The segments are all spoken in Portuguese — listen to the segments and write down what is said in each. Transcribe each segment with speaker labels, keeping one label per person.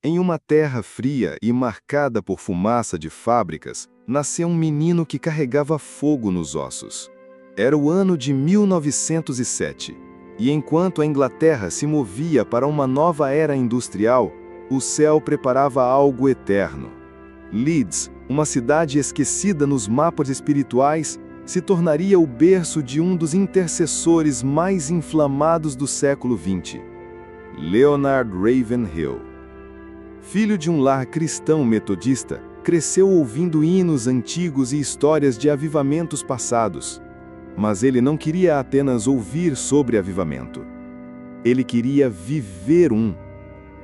Speaker 1: Em uma terra fria e marcada por fumaça de fábricas, nasceu um menino que carregava fogo nos ossos. Era o ano de 1907, e enquanto a Inglaterra se movia para uma nova era industrial, o céu preparava algo eterno. Leeds, uma cidade esquecida nos mapas espirituais, se tornaria o berço de um dos intercessores mais inflamados do século XX, Leonard Ravenhill. Filho de um lar cristão metodista, cresceu ouvindo hinos antigos e histórias de avivamentos passados. Mas ele não queria apenas ouvir sobre avivamento. Ele queria viver um.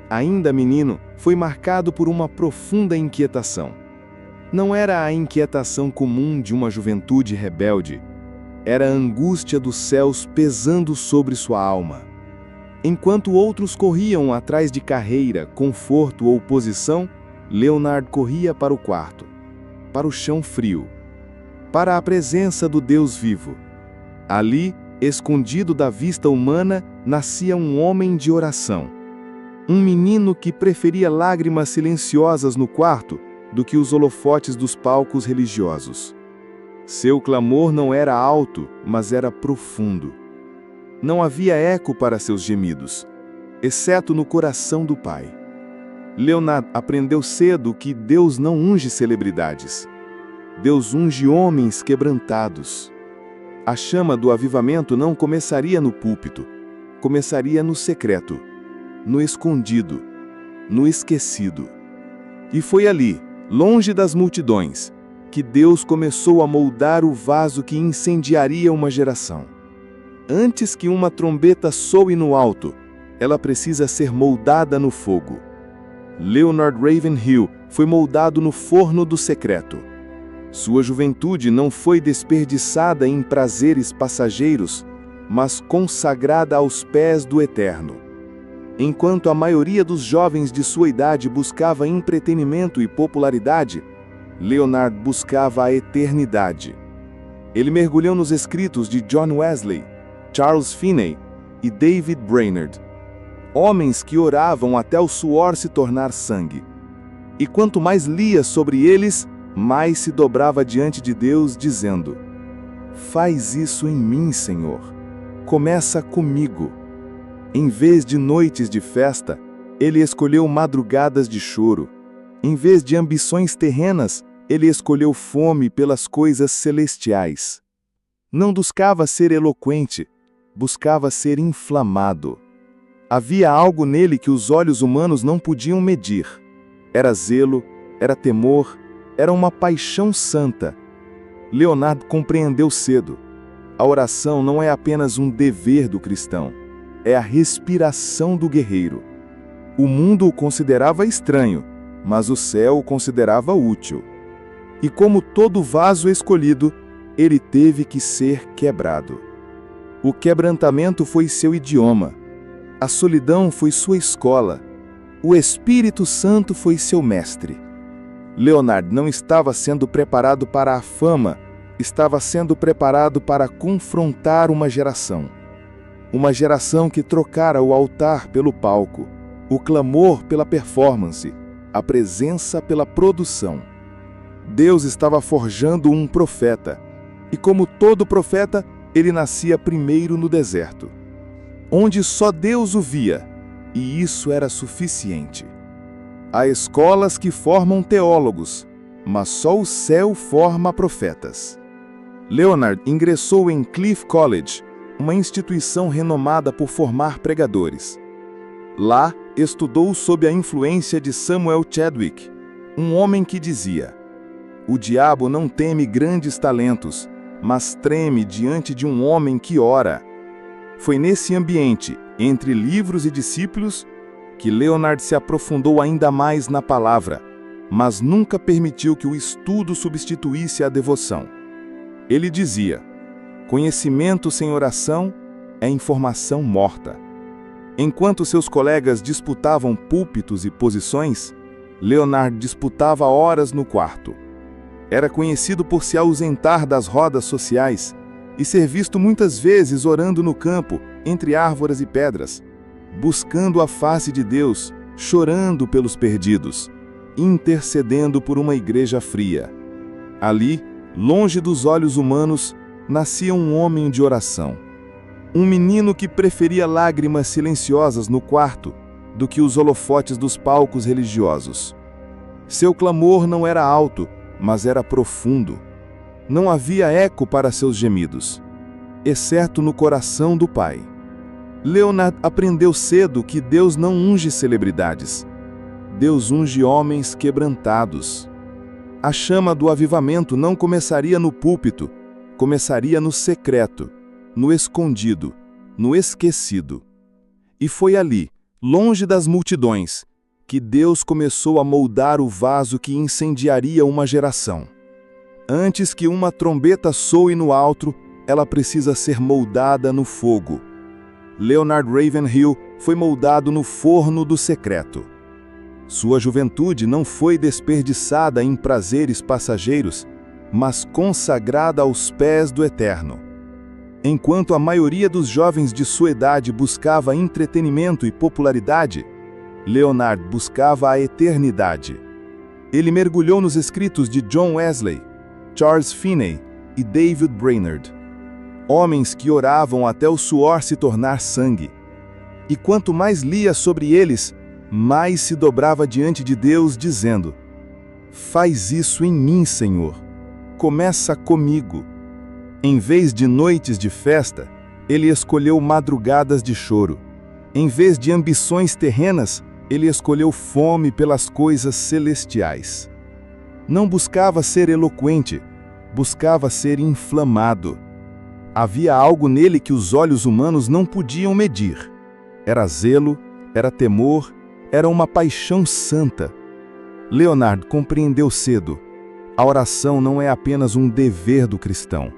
Speaker 1: Ainda menino, foi marcado por uma profunda inquietação. Não era a inquietação comum de uma juventude rebelde. Era a angústia dos céus pesando sobre sua alma. Enquanto outros corriam atrás de carreira, conforto ou posição, Leonard corria para o quarto, para o chão frio, para a presença do Deus vivo. Ali, escondido da vista humana, nascia um homem de oração. Um menino que preferia lágrimas silenciosas no quarto do que os holofotes dos palcos religiosos. Seu clamor não era alto, mas era profundo. Não havia eco para seus gemidos, exceto no coração do Pai. Leonard aprendeu cedo que Deus não unge celebridades. Deus unge homens quebrantados. A chama do avivamento não começaria no púlpito, começaria no secreto, no escondido, no esquecido. E foi ali, longe das multidões, que Deus começou a moldar o vaso que incendiaria uma geração. Antes que uma trombeta soe no alto, ela precisa ser moldada no fogo. Leonard Ravenhill foi moldado no forno do secreto. Sua juventude não foi desperdiçada em prazeres passageiros, mas consagrada aos pés do Eterno. Enquanto a maioria dos jovens de sua idade buscava entretenimento e popularidade, Leonard buscava a eternidade. Ele mergulhou nos escritos de John Wesley, Charles Finney e David Brainerd, homens que oravam até o suor se tornar sangue. E quanto mais lia sobre eles, mais se dobrava diante de Deus, dizendo: "Faz isso em mim, Senhor. Começa comigo." Em vez de noites de festa, ele escolheu madrugadas de choro. Em vez de ambições terrenas, ele escolheu fome pelas coisas celestiais. Não buscava ser eloquente, buscava ser inflamado. Havia algo nele que os olhos humanos não podiam medir. Era zelo, era temor, era uma paixão santa. Leonard compreendeu cedo. A oração não é apenas um dever do cristão, é a respiração do guerreiro. O mundo o considerava estranho, mas o céu o considerava útil. E como todo vaso escolhido, ele teve que ser quebrado. O quebrantamento foi seu idioma. A solidão foi sua escola. O Espírito Santo foi seu mestre. Leonard não estava sendo preparado para a fama, estava sendo preparado para confrontar uma geração. Uma geração que trocara o altar pelo palco, o clamor pela performance, a presença pela produção. Deus estava forjando um profeta, e como todo profeta, ele nascia primeiro no deserto, onde só Deus o via, e isso era suficiente. Há escolas que formam teólogos, mas só o céu forma profetas. Leonard ingressou em Cliff College, uma instituição renomada por formar pregadores. Lá, estudou sob a influência de Samuel Chadwick, um homem que dizia: "O diabo não teme grandes talentos, mas treme diante de um homem que ora." Foi nesse ambiente, entre livros e discípulos, que Leonard se aprofundou ainda mais na palavra, mas nunca permitiu que o estudo substituísse a devoção. Ele dizia: "Conhecimento sem oração é informação morta." Enquanto seus colegas disputavam púlpitos e posições, Leonard disputava horas no quarto. Era conhecido por se ausentar das rodas sociais e ser visto muitas vezes orando no campo, entre árvores e pedras, buscando a face de Deus, chorando pelos perdidos, intercedendo por uma igreja fria. Ali, longe dos olhos humanos, nascia um homem de oração. Um menino que preferia lágrimas silenciosas no quarto do que os holofotes dos palcos religiosos. Seu clamor não era alto, mas era profundo. Não havia eco para seus gemidos, exceto no coração do Pai. Leonard aprendeu cedo que Deus não unge celebridades. Deus unge homens quebrantados. A chama do avivamento não começaria no púlpito, começaria no secreto, no escondido, no esquecido. E foi ali, longe das multidões, que Deus começou a moldar o vaso que incendiaria uma geração. Antes que uma trombeta soe no alto, ela precisa ser moldada no fogo. Leonard Ravenhill foi moldado no forno do secreto. Sua juventude não foi desperdiçada em prazeres passageiros, mas consagrada aos pés do Eterno. Enquanto a maioria dos jovens de sua idade buscava entretenimento e popularidade, Leonard buscava a eternidade. Ele mergulhou nos escritos de John Wesley, Charles Finney e David Brainerd, homens que oravam até o suor se tornar sangue. E quanto mais lia sobre eles, mais se dobrava diante de Deus, dizendo: "Faz isso em mim, Senhor. Começa comigo." Em vez de noites de festa, ele escolheu madrugadas de choro. Em vez de ambições terrenas, ele escolheu fome pelas coisas celestiais. Não buscava ser eloquente, buscava ser inflamado. Havia algo nele que os olhos humanos não podiam medir. Era zelo, era temor, era uma paixão santa. Leonard compreendeu cedo: a oração não é apenas um dever do cristão,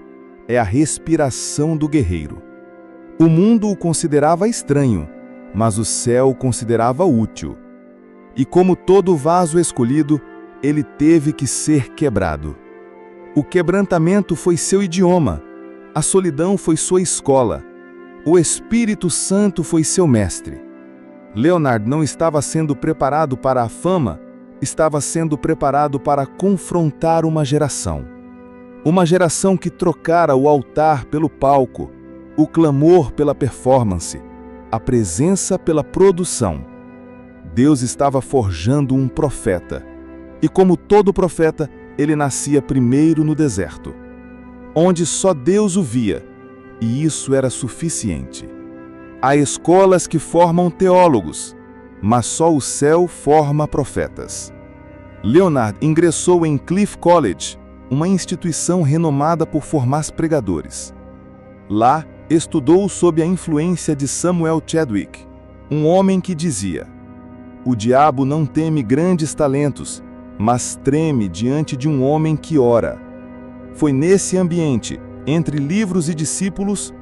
Speaker 1: é a respiração do guerreiro. O mundo o considerava estranho, mas o céu o considerava útil. E como todo vaso escolhido, ele teve que ser quebrado. O quebrantamento foi seu idioma, a solidão foi sua escola, o Espírito Santo foi seu mestre. Leonard não estava sendo preparado para a fama, estava sendo preparado para confrontar uma geração. Uma geração que trocara o altar pelo palco, o clamor pela performance, a presença pela produção. Deus estava forjando um profeta. E como todo profeta, ele nascia primeiro no deserto, onde só Deus o via, e isso era suficiente. Há escolas que formam teólogos, mas só o céu forma profetas. Leonard ingressou em Cliff College, uma instituição renomada por formar pregadores. Lá, estudou sob a influência de Samuel Chadwick, um homem que dizia: "O diabo não teme grandes talentos, mas treme diante de um homem que ora." Foi nesse ambiente, entre livros e discípulos,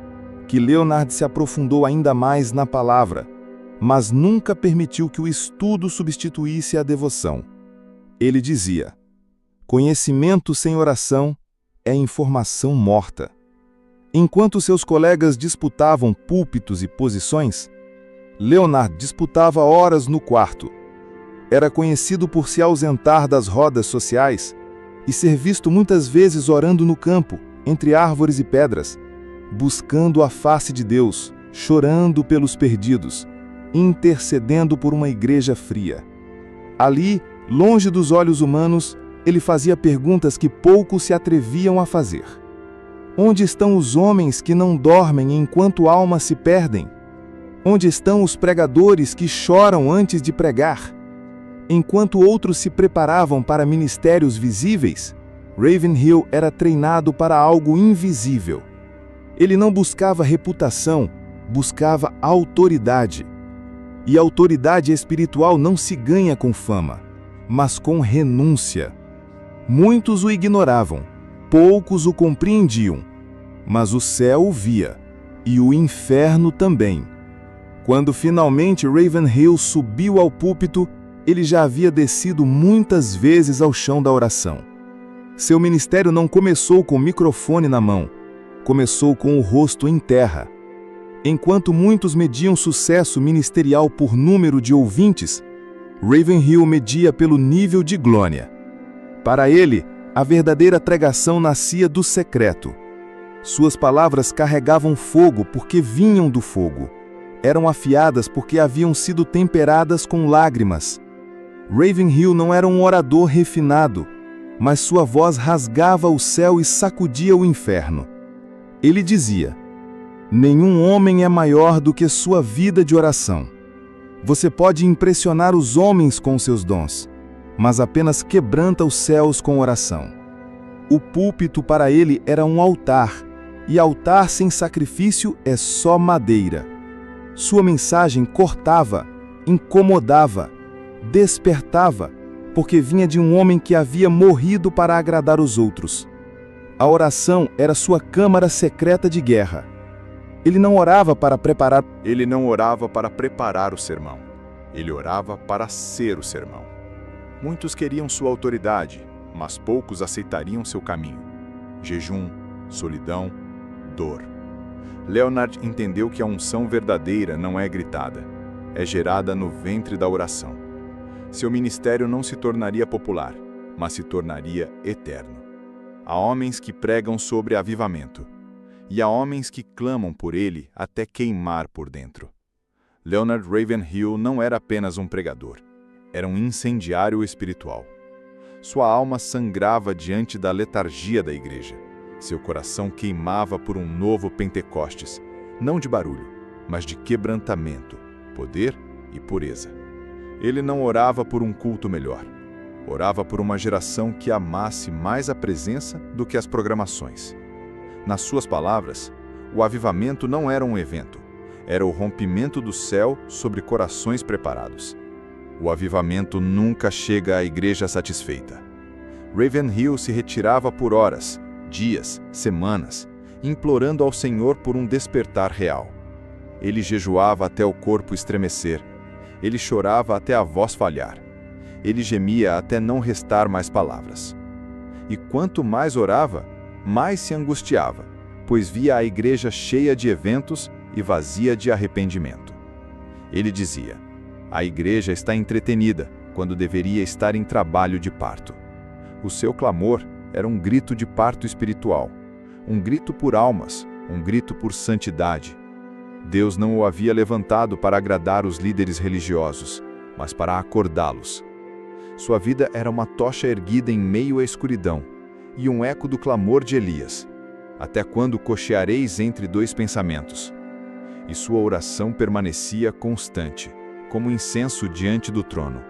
Speaker 1: que Leonard se aprofundou ainda mais na palavra, mas nunca permitiu que o estudo substituísse a devoção. Ele dizia: "Conhecimento sem oração é informação morta." Enquanto seus colegas disputavam púlpitos e posições, Leonard disputava horas no quarto. Era conhecido por se ausentar das rodas sociais e ser visto muitas vezes orando no campo, entre árvores e pedras, buscando a face de Deus, chorando pelos perdidos, intercedendo por uma igreja fria. Ali, longe dos olhos humanos, ele fazia perguntas que poucos se atreviam a fazer. Onde estão os homens que não dormem enquanto almas se perdem? Onde estão os pregadores que choram antes de pregar? Enquanto outros se preparavam para ministérios visíveis, Ravenhill era treinado para algo invisível. Ele não buscava reputação, buscava autoridade. E a autoridade espiritual não se ganha com fama, mas com renúncia. Muitos o ignoravam, poucos o compreendiam, mas o céu o via, e o inferno também. Quando finalmente Ravenhill subiu ao púlpito, ele já havia descido muitas vezes ao chão da oração. Seu ministério não começou com o microfone na mão, começou com o rosto em terra. Enquanto muitos mediam sucesso ministerial por número de ouvintes, Ravenhill media pelo nível de glória. Para ele, a verdadeira pregação nascia do secreto. Suas palavras carregavam fogo porque vinham do fogo. Eram afiadas porque haviam sido temperadas com lágrimas. Ravenhill não era um orador refinado, mas sua voz rasgava o céu e sacudia o inferno. Ele dizia: nenhum homem é maior do que sua vida de oração. Você pode impressionar os homens com seus dons, mas apenas quebranta os céus com oração. O púlpito para ele era um altar, e altar sem sacrifício é só madeira. Sua mensagem cortava, incomodava, despertava, porque vinha de um homem que havia morrido para agradar os outros. A oração era sua câmara secreta de guerra. Ele não orava para preparar o sermão. Ele orava para ser o sermão. Muitos queriam sua autoridade, mas poucos aceitariam seu caminho. Jejum, solidão, dor. Leonard entendeu que a unção verdadeira não é gritada, é gerada no ventre da oração. Seu ministério não se tornaria popular, mas se tornaria eterno. Há homens que pregam sobre avivamento, e há homens que clamam por ele até queimar por dentro. Leonard Ravenhill não era apenas um pregador, era um incendiário espiritual. Sua alma sangrava diante da letargia da igreja. Seu coração queimava por um novo Pentecostes, não de barulho, mas de quebrantamento, poder e pureza. Ele não orava por um culto melhor. Orava por uma geração que amasse mais a presença do que as programações. Nas suas palavras, o avivamento não era um evento, era o rompimento do céu sobre corações preparados. O avivamento nunca chega à igreja satisfeita. Ravenhill se retirava por horas, dias, semanas, implorando ao Senhor por um despertar real. Ele jejuava até o corpo estremecer. Ele chorava até a voz falhar. Ele gemia até não restar mais palavras. E quanto mais orava, mais se angustiava, pois via a igreja cheia de eventos e vazia de arrependimento. Ele dizia: a igreja está entretenida, quando deveria estar em trabalho de parto. O seu clamor era um grito de parto espiritual, um grito por almas, um grito por santidade. Deus não o havia levantado para agradar os líderes religiosos, mas para acordá-los. Sua vida era uma tocha erguida em meio à escuridão, e um eco do clamor de Elias: até quando cocheareis entre dois pensamentos? E sua oração permanecia constante, como incenso diante do trono.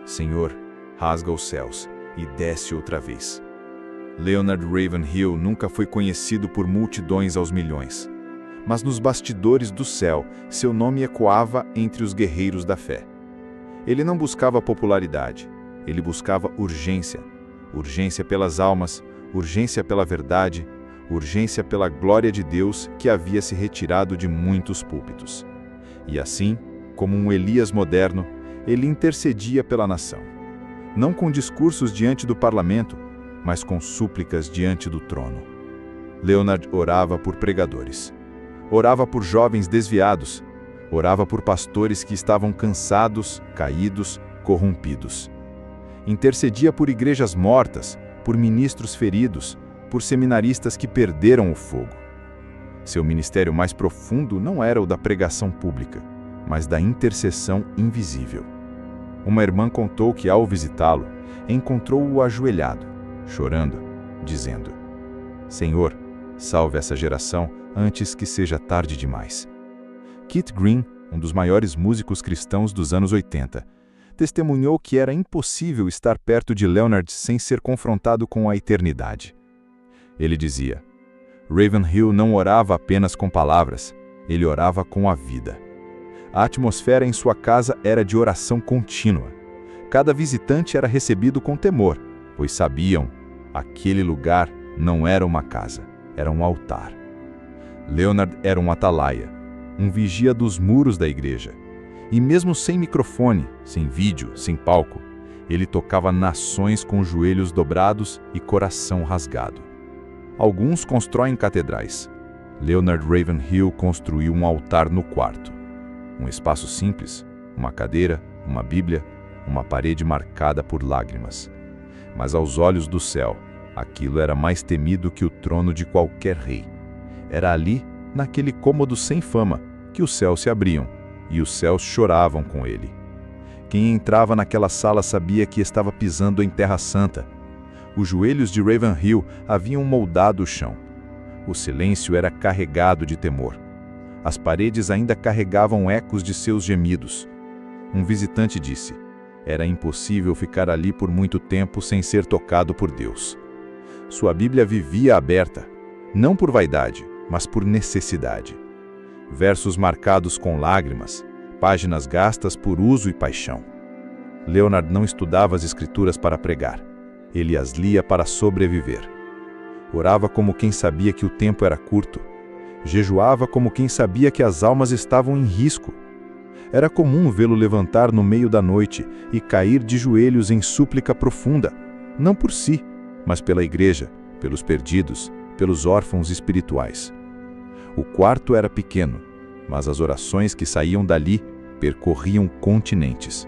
Speaker 1: Senhor, rasga os céus e desce outra vez. Leonard Ravenhill nunca foi conhecido por multidões aos milhões, mas nos bastidores do céu, seu nome ecoava entre os guerreiros da fé. Ele não buscava popularidade, ele buscava urgência. Urgência pelas almas, urgência pela verdade, urgência pela glória de Deus que havia se retirado de muitos púlpitos. E assim, como um Elias moderno, ele intercedia pela nação. Não com discursos diante do parlamento, mas com súplicas diante do trono. Leonard orava por pregadores. Orava por jovens desviados. Orava por pastores que estavam cansados, caídos, corrompidos. Intercedia por igrejas mortas, por ministros feridos, por seminaristas que perderam o fogo. Seu ministério mais profundo não era o da pregação pública, mas da intercessão invisível. Uma irmã contou que, ao visitá-lo, encontrou-o ajoelhado, chorando, dizendo: Senhor, salve essa geração antes que seja tarde demais. Keith Green, um dos maiores músicos cristãos dos anos 80, testemunhou que era impossível estar perto de Leonard sem ser confrontado com a eternidade. Ele dizia: Ravenhill não orava apenas com palavras, ele orava com a vida. A atmosfera em sua casa era de oração contínua. Cada visitante era recebido com temor, pois sabiam, aquele lugar não era uma casa, era um altar. Leonard era um atalaia, um vigia dos muros da igreja. E mesmo sem microfone, sem vídeo, sem palco, ele tocava nações com joelhos dobrados e coração rasgado. Alguns constroem catedrais. Leonard Ravenhill construiu um altar no quarto. Um espaço simples, uma cadeira, uma Bíblia,
Speaker 2: uma parede marcada por lágrimas. Mas aos olhos do céu, aquilo era mais temido que o trono de qualquer rei. Era ali, naquele cômodo sem fama, que os céus se abriam, e os céus choravam com ele. Quem entrava naquela sala sabia que estava pisando em terra santa. Os joelhos de Ravenhill haviam moldado o chão. O silêncio era carregado de temor. As paredes ainda carregavam ecos de seus gemidos. Um visitante disse: era impossível ficar ali por muito tempo sem ser tocado por Deus. Sua Bíblia vivia aberta, não por vaidade, mas por necessidade. Versos marcados com lágrimas, páginas gastas por uso e paixão. Leonard não estudava as Escrituras para pregar. Ele as lia para sobreviver. Orava como quem sabia que o tempo era curto. Jejuava como quem sabia que as almas estavam em risco. Era comum vê-lo levantar no meio da noite e cair de joelhos em súplica profunda, não por si, mas pela igreja, pelos perdidos, pelos órfãos espirituais. O quarto era pequeno, mas as orações que saíam dali percorriam continentes.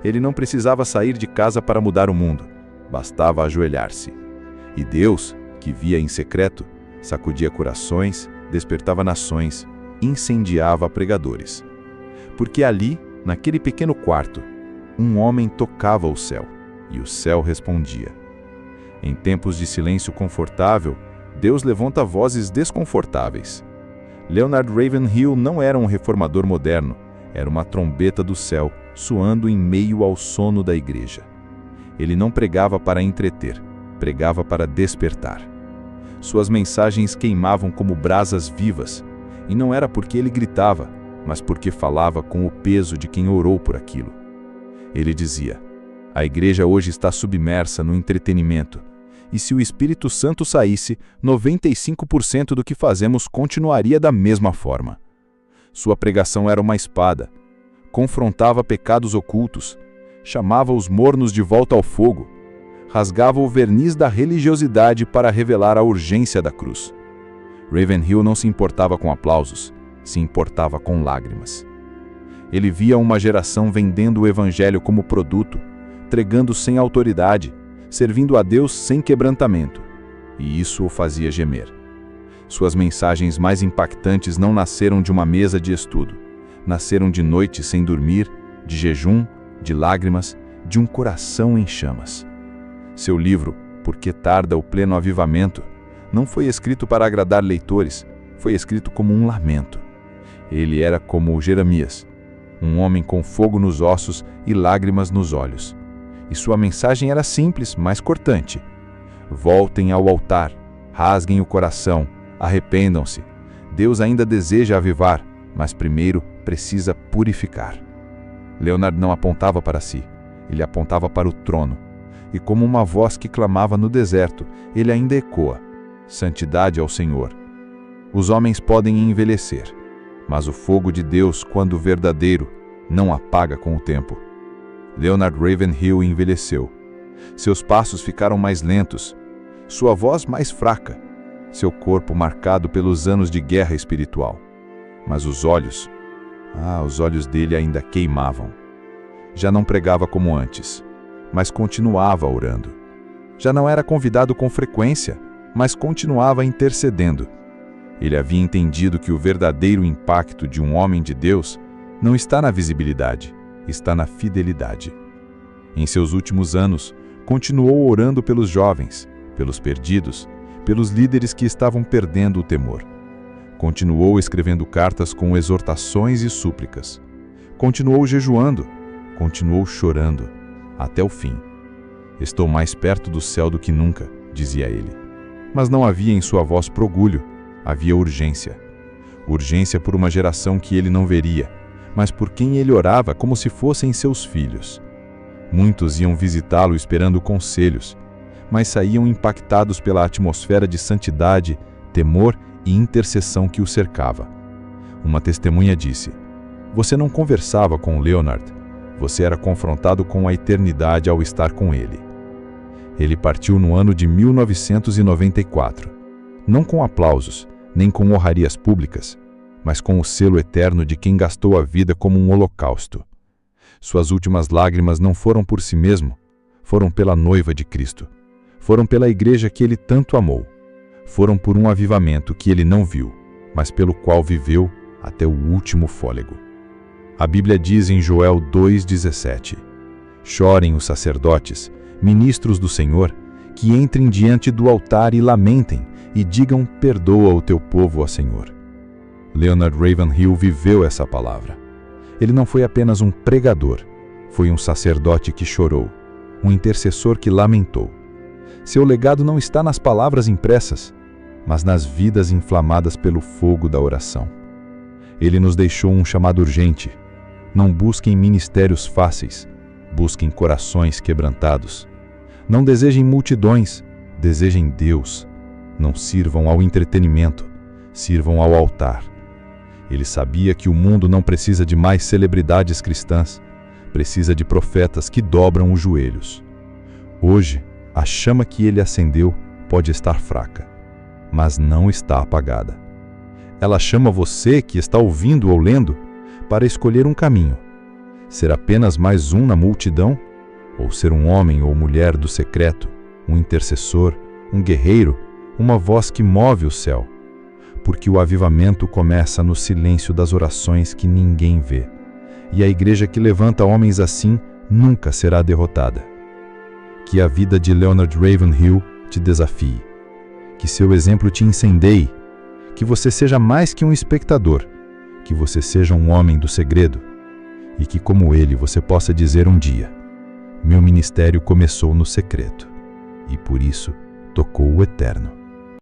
Speaker 2: Ele não precisava sair de casa para mudar o mundo, bastava ajoelhar-se. E Deus, que via em secreto, sacudia corações, despertava nações, incendiava pregadores. Porque ali, naquele pequeno quarto, um homem tocava o céu, e o céu respondia. Em tempos de silêncio confortável, Deus levanta vozes desconfortáveis. Leonard Ravenhill não era um reformador moderno, era uma trombeta do céu, soando em meio ao sono da igreja. Ele não pregava para entreter, pregava para despertar. Suas mensagens queimavam como brasas vivas, e não era porque ele gritava, mas porque falava com o peso de quem orou por aquilo. Ele dizia: a igreja hoje está submersa no entretenimento, e se o Espírito Santo saísse, 95% do que fazemos continuaria da mesma forma. Sua pregação era uma espada, confrontava pecados ocultos, chamava os mornos de volta ao fogo, rasgava o verniz da religiosidade para revelar a urgência da cruz. Ravenhill não se importava com aplausos, se importava com lágrimas. Ele via uma geração vendendo o evangelho como produto, entregando sem autoridade, servindo a Deus sem quebrantamento, e isso o fazia gemer. Suas mensagens mais impactantes não nasceram de uma mesa de estudo, nasceram de noites sem dormir, de jejum, de lágrimas, de um coração em chamas. Seu livro, Por que Tarda o Pleno Avivamento, não foi escrito para agradar leitores, foi escrito como um lamento. Ele era como Jeremias, um homem com fogo nos ossos e lágrimas nos olhos. E sua mensagem era simples, mas cortante. Voltem ao altar, rasguem o coração, arrependam-se. Deus ainda deseja avivar, mas primeiro precisa purificar. Leonard não apontava para si, ele apontava para o trono. E como uma voz que clamava no deserto, ele ainda ecoa: santidade ao Senhor. Os homens podem envelhecer, mas o fogo de Deus, quando verdadeiro, não apaga com o tempo. Leonard Ravenhill envelheceu. Seus passos ficaram mais lentos, sua voz mais fraca, seu corpo marcado pelos anos de guerra espiritual. Mas os olhos dele ainda queimavam. Já não pregava como antes, mas continuava orando. Já não era convidado com frequência, mas continuava intercedendo. Ele havia entendido que o verdadeiro impacto de um homem de Deus não está na visibilidade, está na fidelidade. Em seus últimos anos, continuou orando pelos jovens, pelos perdidos, pelos líderes que estavam perdendo o temor. Continuou escrevendo cartas com exortações e súplicas. Continuou jejuando, continuou chorando, até o fim. Estou mais perto do céu do que nunca, dizia ele. Mas não havia em sua voz orgulho, havia urgência. Urgência por uma geração que ele não veria, mas por quem ele orava como se fossem seus filhos. Muitos iam visitá-lo esperando conselhos, mas saíam impactados pela atmosfera de santidade, temor e intercessão que o cercava. Uma testemunha disse: você não conversava com Leonard, você era confrontado com a eternidade ao estar com ele. Ele partiu no ano de 1994, não com aplausos, nem com honrarias públicas, mas com o selo eterno de quem gastou a vida como um holocausto. Suas últimas lágrimas não foram por si mesmo, foram pela noiva de Cristo. Foram pela igreja que ele tanto amou. Foram por um avivamento que ele não viu, mas pelo qual viveu até o último fôlego. A Bíblia diz em Joel 2,17: Chorem os sacerdotes, ministros do Senhor, que entrem diante do altar e lamentem, e digam: perdoa o teu povo, ó Senhor. Leonard Ravenhill viveu essa palavra. Ele não foi apenas um pregador, foi um sacerdote que chorou, um intercessor que lamentou. Seu legado não está nas palavras impressas, mas nas vidas inflamadas pelo fogo da oração. Ele nos deixou um chamado urgente. Não busquem ministérios fáceis, busquem corações quebrantados. Não desejem multidões, desejem Deus. Não sirvam ao entretenimento, sirvam ao altar. Ele sabia que o mundo não precisa de mais celebridades cristãs, precisa de profetas que dobram os joelhos. Hoje, a chama que ele acendeu pode estar fraca, mas não está apagada. Ela chama você que está ouvindo ou lendo para escolher um caminho. Ser apenas mais um na multidão? Ou ser um homem ou mulher do secreto, um intercessor, um guerreiro, uma voz que move o céu? Porque o avivamento começa no silêncio das orações que ninguém vê. E a igreja que levanta homens assim nunca será derrotada. Que a vida de Leonard Ravenhill te desafie. Que seu exemplo te incendeie. Que você seja mais que um espectador. Que você seja um homem do segredo. E que, como ele, você possa dizer um dia: meu ministério começou no secreto, e por isso tocou o eterno.